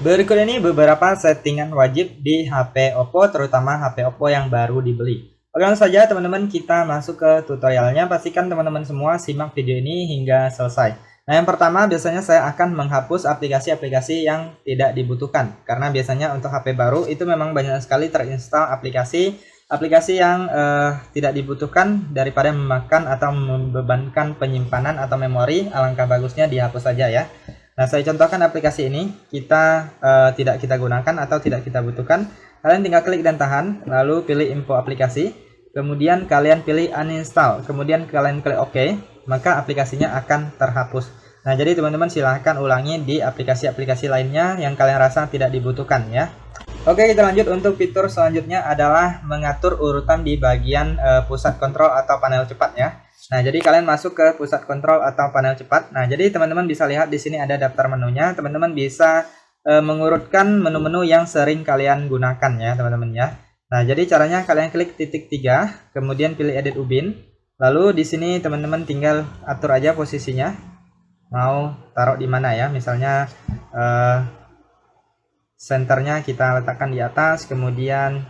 Berikut ini beberapa settingan wajib di HP Oppo, terutama HP Oppo yang baru dibeli. Oke, langsung saja teman-teman kita masuk ke tutorialnya. Pastikan teman-teman semua simak video ini hingga selesai. Nah, yang pertama biasanya saya akan menghapus aplikasi-aplikasi yang tidak dibutuhkan. Karena biasanya untuk HP baru itu memang banyak sekali terinstal aplikasi yang tidak dibutuhkan, daripada memakan atau membebankan penyimpanan atau memori. Alangkah bagusnya dihapus saja ya. Nah, saya contohkan aplikasi ini tidak kita gunakan atau tidak kita butuhkan. Kalian tinggal klik dan tahan, lalu pilih info aplikasi, kemudian kalian pilih uninstall, kemudian kalian klik OK, maka aplikasinya akan terhapus. Nah, jadi teman-teman silahkan ulangi di aplikasi-aplikasi lainnya yang kalian rasa tidak dibutuhkan ya. Oke, kita lanjut. Untuk fitur selanjutnya adalah mengatur urutan di bagian pusat kontrol atau panel cepat ya. Nah, jadi kalian masuk ke pusat kontrol atau panel cepat. Nah, jadi teman-teman bisa lihat di sini ada daftar menunya. Teman-teman bisa mengurutkan menu-menu yang sering kalian gunakan ya, teman-teman ya. Nah, jadi caranya kalian klik titik 3, kemudian pilih edit ubin. Lalu di sini teman-teman tinggal atur aja posisinya. Mau taruh di mana ya? Misalnya senternya kita letakkan di atas, kemudian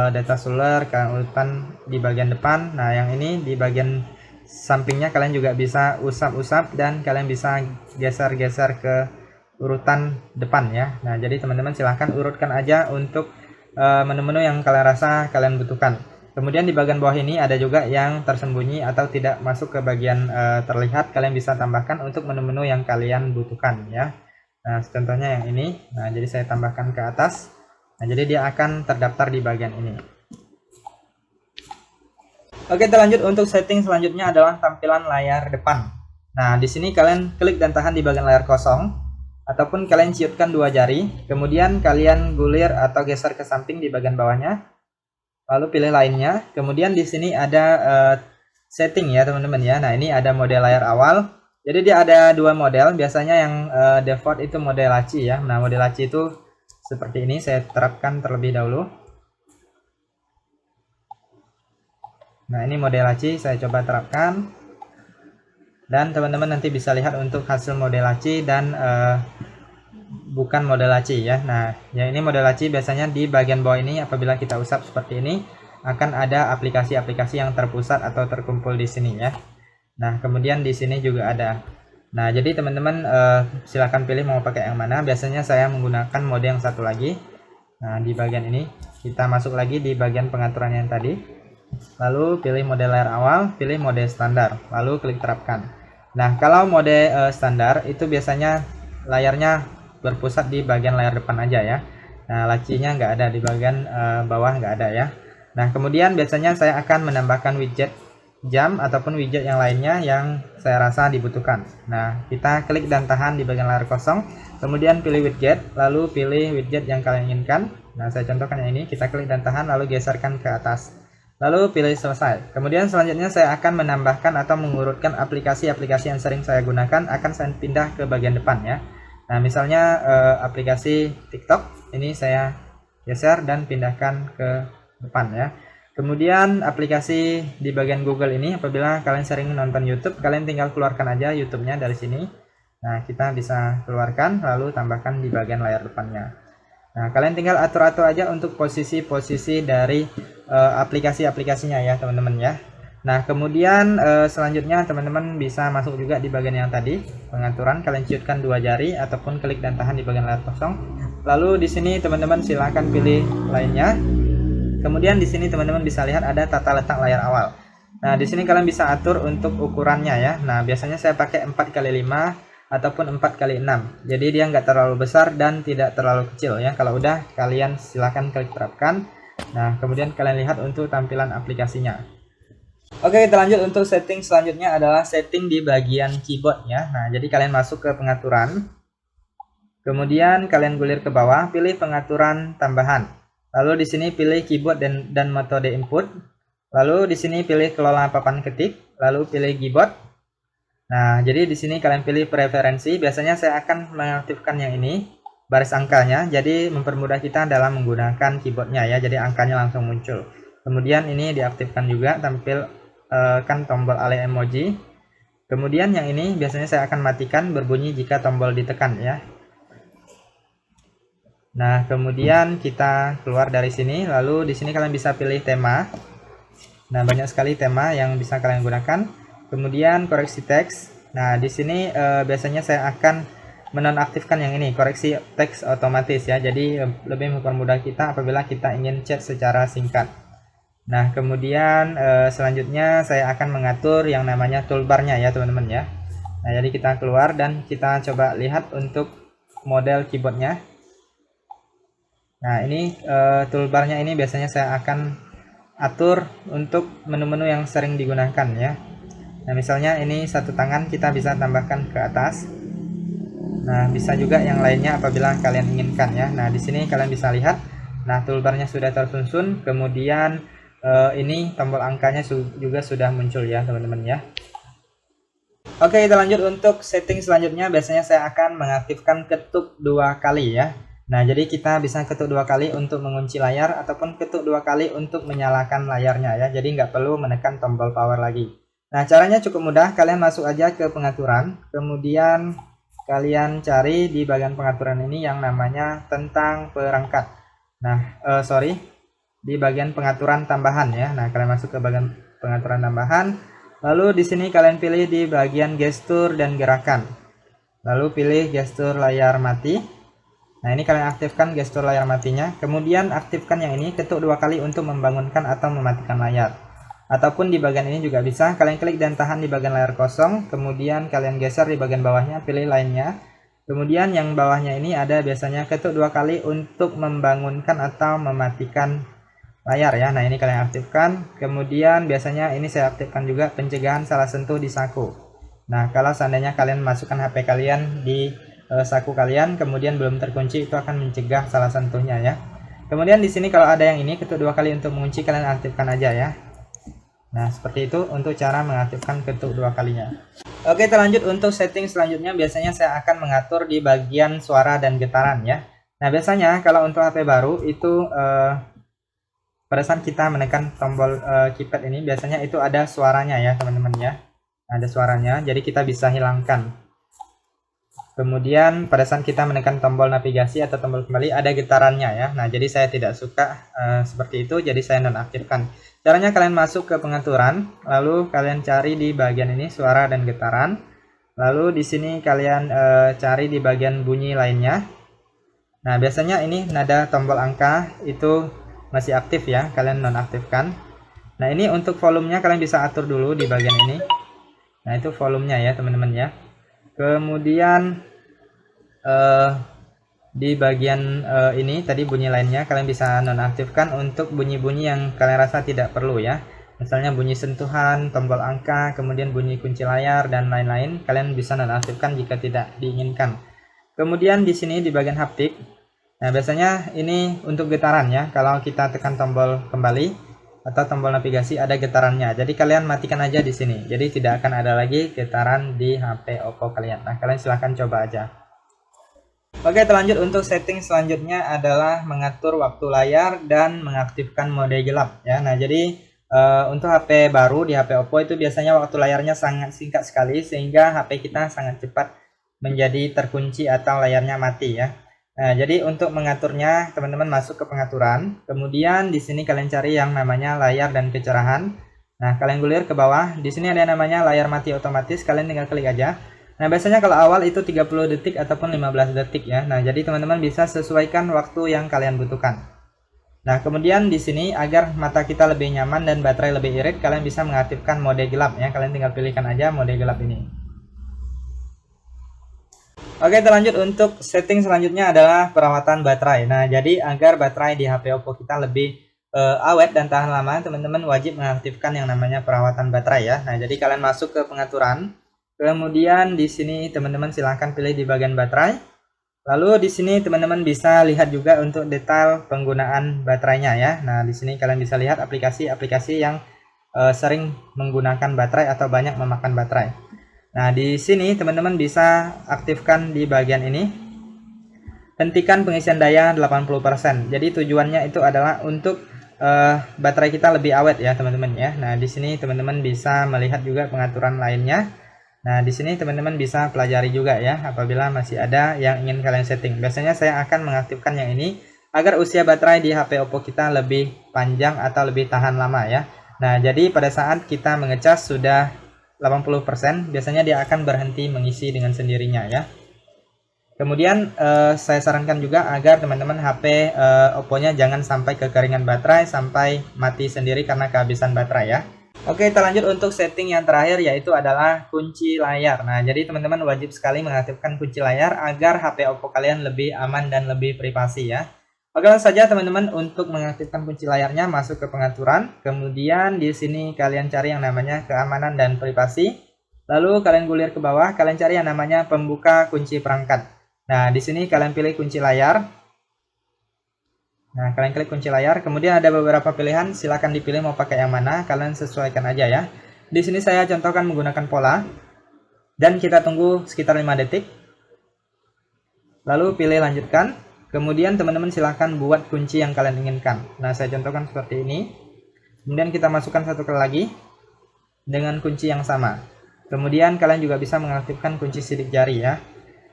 data seluler kalian urutan di bagian depan. Nah, yang ini di bagian sampingnya kalian juga bisa usap-usap dan kalian bisa geser-geser ke urutan depan ya. Nah, jadi teman-teman silahkan urutkan aja untuk menu-menu yang kalian rasa kalian butuhkan. Kemudian di bagian bawah ini ada juga yang tersembunyi atau tidak masuk ke bagian terlihat. Kalian bisa tambahkan untuk menu-menu yang kalian butuhkan ya. Nah, contohnya yang ini. Nah, jadi saya tambahkan ke atas. Nah, jadi dia akan terdaftar di bagian ini. Oke, kita lanjut. Untuk setting selanjutnya adalah tampilan layar depan. Nah, di sini kalian klik dan tahan di bagian layar kosong, ataupun kalian ciutkan dua jari, kemudian kalian gulir atau geser ke samping di bagian bawahnya, lalu pilih lainnya. Kemudian di sini ada setting ya teman-teman ya. Nah, ini ada mode layar awal. Jadi dia ada dua model. Biasanya yang default itu mode laci ya. Nah, mode laci itu seperti ini. Saya terapkan terlebih dahulu. Nah, ini mode laci saya coba terapkan. Dan teman-teman nanti bisa lihat untuk hasil mode laci dan bukan mode laci ya. Nah, yang ini mode laci biasanya di bagian bawah ini apabila kita usap seperti ini akan ada aplikasi-aplikasi yang terpusat atau terkumpul di sini ya. Nah, kemudian di sini juga ada. Nah, jadi teman-teman silahkan pilih mau pakai yang mana. Biasanya saya menggunakan mode yang satu lagi. Nah, di bagian ini kita masuk lagi di bagian pengaturan yang tadi. Lalu pilih mode layar awal, pilih mode standar, lalu klik terapkan. Nah, kalau mode standar itu biasanya layarnya berpusat di bagian layar depan aja ya. Nah, lacinya nggak ada di bagian bawah, nggak ada ya. Nah, kemudian biasanya saya akan menambahkan widget jam ataupun widget yang lainnya yang saya rasa dibutuhkan. Nah, kita klik dan tahan di bagian layar kosong, kemudian pilih widget, lalu pilih widget yang kalian inginkan. Nah, saya contohkan yang ini, kita klik dan tahan lalu geserkan ke atas. Lalu pilih selesai. Kemudian selanjutnya saya akan menambahkan atau mengurutkan aplikasi-aplikasi yang sering saya gunakan, akan saya pindah ke bagian depan ya. Nah, misalnya aplikasi TikTok ini saya geser dan pindahkan ke depan ya. Kemudian aplikasi di bagian Google ini, apabila kalian sering nonton YouTube, kalian tinggal keluarkan aja YouTube-nya dari sini. Nah, kita bisa keluarkan lalu tambahkan di bagian layar depannya. Nah, kalian tinggal atur-atur aja untuk posisi-posisi dari aplikasi-aplikasinya ya teman-teman ya. Nah, kemudian selanjutnya teman-teman bisa masuk juga di bagian yang tadi, pengaturan. Kalian ciutkan dua jari ataupun klik dan tahan di bagian layar kosong. Lalu di sini teman-teman silahkan pilih lainnya. Kemudian di sini teman-teman bisa lihat ada tata letak layar awal. Nah, di sini kalian bisa atur untuk ukurannya ya. Nah, biasanya saya pakai 4x5 ataupun 4x6. Jadi dia nggak terlalu besar dan tidak terlalu kecil ya. Kalau udah kalian silahkan klik terapkan. Nah, kemudian kalian lihat untuk tampilan aplikasinya. Oke, kita lanjut. Untuk setting selanjutnya adalah setting di bagian keyboard ya. Nah, jadi kalian masuk ke pengaturan. Kemudian kalian gulir ke bawah, pilih pengaturan tambahan. Lalu di sini pilih keyboard dan metode input. Lalu di sini pilih kelola papan ketik, lalu pilih keyboard. Nah, jadi di sini kalian pilih preferensi. Biasanya saya akan mengaktifkan yang ini, baris angkanya. Jadi mempermudah kita dalam menggunakan keyboardnya ya. Jadi angkanya langsung muncul. Kemudian ini diaktifkan juga, tampil kan tombol alih emoji. Kemudian yang ini biasanya saya akan matikan, berbunyi jika tombol ditekan ya. Nah, kemudian kita keluar dari sini, lalu di sini kalian bisa pilih tema. Nah, banyak sekali tema yang bisa kalian gunakan. Kemudian koreksi teks. Nah, di sini biasanya saya akan menonaktifkan yang ini, koreksi teks otomatis ya. Jadi lebih mempermudah kita apabila kita ingin chat secara singkat. Nah, kemudian selanjutnya saya akan mengatur yang namanya toolbarnya ya, teman-teman ya. Nah, jadi kita keluar dan kita coba lihat untuk model keyboardnya. Nah, ini toolbarnya ini biasanya saya akan atur untuk menu-menu yang sering digunakan ya. Nah, misalnya ini satu tangan kita bisa tambahkan ke atas. Nah, bisa juga yang lainnya apabila kalian inginkan ya. Nah, di sini kalian bisa lihat. Nah, toolbarnya sudah tersusun. Kemudian ini tombol angkanya juga sudah muncul ya, teman-teman ya. Oke, kita lanjut untuk setting selanjutnya. Biasanya saya akan mengaktifkan ketuk 2 kali ya. Nah, jadi kita bisa ketuk 2 kali untuk mengunci layar ataupun ketuk 2 kali untuk menyalakan layarnya ya. Jadi nggak perlu menekan tombol power lagi. Nah, caranya cukup mudah. Kalian masuk aja ke pengaturan, kemudian kalian cari di bagian pengaturan ini yang namanya tentang perangkat. Nah, di bagian pengaturan tambahan ya. Nah, kalian masuk ke bagian pengaturan tambahan. Lalu di sini kalian pilih di bagian gestur dan gerakan. Lalu pilih gestur layar mati. Nah, ini kalian aktifkan gestur layar matinya. Kemudian aktifkan yang ini, ketuk 2 kali untuk membangunkan atau mematikan layar. Ataupun di bagian ini juga bisa, kalian klik dan tahan di bagian layar kosong. Kemudian kalian geser di bagian bawahnya, pilih lainnya. Kemudian yang bawahnya ini ada biasanya ketuk 2 kali untuk membangunkan atau mematikan layar ya. Nah, ini kalian aktifkan. Kemudian biasanya ini saya aktifkan juga pencegahan salah sentuh di saku. Nah, kalau seandainya kalian masukkan HP kalian di saku kalian kemudian belum terkunci, itu akan mencegah salah sentuhnya ya. Kemudian di sini kalau ada yang ini ketuk 2 kali untuk mengunci, kalian aktifkan aja ya. Nah, seperti itu untuk cara mengaktifkan ketuk 2 kalinya. Oke, kita lanjut untuk setting selanjutnya. Biasanya saya akan mengatur di bagian suara dan getaran ya. Nah, biasanya kalau untuk HP baru itu pada saat kita menekan tombol keypad ini biasanya itu ada suaranya ya, teman-teman ya. Ada suaranya, jadi kita bisa hilangkan. Kemudian pada saat kita menekan tombol navigasi atau tombol kembali ada getarannya ya. Nah, jadi saya tidak suka seperti itu, jadi saya nonaktifkan. Caranya kalian masuk ke pengaturan, lalu kalian cari di bagian ini suara dan getaran. Lalu di sini kalian cari di bagian bunyi lainnya. Nah, biasanya ini nada tombol angka itu masih aktif ya, kalian nonaktifkan. Nah, ini untuk volumenya kalian bisa atur dulu di bagian ini. Nah, itu volumenya ya, teman-teman ya. Kemudian di bagian ini tadi bunyi lainnya kalian bisa nonaktifkan untuk bunyi-bunyi yang kalian rasa tidak perlu ya. Misalnya bunyi sentuhan, tombol angka, kemudian bunyi kunci layar dan lain-lain, kalian bisa nonaktifkan jika tidak diinginkan. Kemudian di sini di bagian haptik. Nah, biasanya ini untuk getaran ya. Kalau kita tekan tombol kembali atau tombol navigasi ada getarannya. Jadi kalian matikan aja di sini. Jadi tidak akan ada lagi getaran di HP Oppo kalian. Nah, kalian silahkan coba aja. Oke, terlanjut untuk setting selanjutnya adalah mengatur waktu layar dan mengaktifkan mode gelap ya. Nah, jadi untuk HP baru di HP Oppo itu biasanya waktu layarnya sangat singkat sekali sehingga HP kita sangat cepat menjadi terkunci atau layarnya mati ya. Nah, jadi untuk mengaturnya teman-teman masuk ke pengaturan, kemudian di sini kalian cari yang namanya layar dan kecerahan. Nah, kalian gulir ke bawah, di sini ada yang namanya layar mati otomatis, kalian tinggal klik aja. Nah, biasanya kalau awal itu 30 detik ataupun 15 detik ya. Nah, jadi teman-teman bisa sesuaikan waktu yang kalian butuhkan. Nah, kemudian di sini agar mata kita lebih nyaman dan baterai lebih irit, kalian bisa mengaktifkan mode gelap ya. Kalian tinggal pilihkan aja mode gelap ini. Oke, terlanjut untuk setting selanjutnya adalah perawatan baterai. Nah, jadi agar baterai di HP Oppo kita lebih awet dan tahan lama, teman-teman wajib mengaktifkan yang namanya perawatan baterai ya. Nah, jadi kalian masuk ke pengaturan. Kemudian di sini teman-teman silahkan pilih di bagian baterai. Lalu di sini teman-teman bisa lihat juga untuk detail penggunaan baterainya ya. Nah, di sini kalian bisa lihat aplikasi-aplikasi yang sering menggunakan baterai atau banyak memakan baterai. Nah, di sini teman-teman bisa aktifkan di bagian ini. Hentikan pengisian daya 80%. Jadi tujuannya itu adalah untuk baterai kita lebih awet ya, teman-teman ya. Nah, di sini teman-teman bisa melihat juga pengaturan lainnya. Nah, di sini teman-teman bisa pelajari juga ya, apabila masih ada yang ingin kalian setting. Biasanya saya akan mengaktifkan yang ini agar usia baterai di HP Oppo kita lebih panjang atau lebih tahan lama ya. Nah, jadi pada saat kita mengecas sudah 80%, biasanya dia akan berhenti mengisi dengan sendirinya ya. Kemudian saya sarankan juga agar teman-teman HP Oppo-nya jangan sampai kekeringan baterai sampai mati sendiri karena kehabisan baterai ya. Oke, kita lanjut untuk setting yang terakhir, yaitu adalah kunci layar. Nah, jadi teman-teman wajib sekali mengaktifkan kunci layar agar HP Oppo kalian lebih aman dan lebih privasi ya. Oke, langsung saja teman-teman untuk mengaktifkan kunci layarnya, masuk ke pengaturan. Kemudian di sini kalian cari yang namanya keamanan dan privasi. Lalu kalian gulir ke bawah, kalian cari yang namanya pembuka kunci perangkat. Nah, di sini kalian pilih kunci layar. Nah, kalian klik kunci layar, kemudian ada beberapa pilihan, silahkan dipilih mau pakai yang mana, kalian sesuaikan aja ya. Di sini saya contohkan menggunakan pola, dan kita tunggu sekitar 5 detik. Lalu pilih lanjutkan, kemudian teman-teman silahkan buat kunci yang kalian inginkan. Nah, saya contohkan seperti ini. Kemudian kita masukkan satu kali lagi, dengan kunci yang sama. Kemudian kalian juga bisa mengaktifkan kunci sidik jari ya.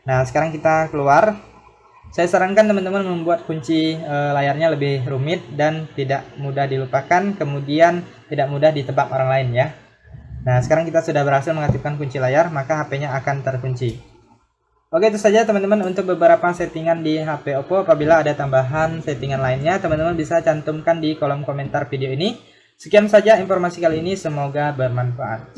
Nah, sekarang kita keluar. Saya sarankan teman-teman membuat kunci layarnya lebih rumit dan tidak mudah dilupakan, kemudian tidak mudah ditebak orang lain ya. Nah, sekarang kita sudah berhasil mengaktifkan kunci layar, maka HP-nya akan terkunci. Oke, itu saja teman-teman untuk beberapa settingan di HP Oppo. Apabila ada tambahan settingan lainnya, teman-teman bisa cantumkan di kolom komentar video ini. Sekian saja informasi kali ini, semoga bermanfaat.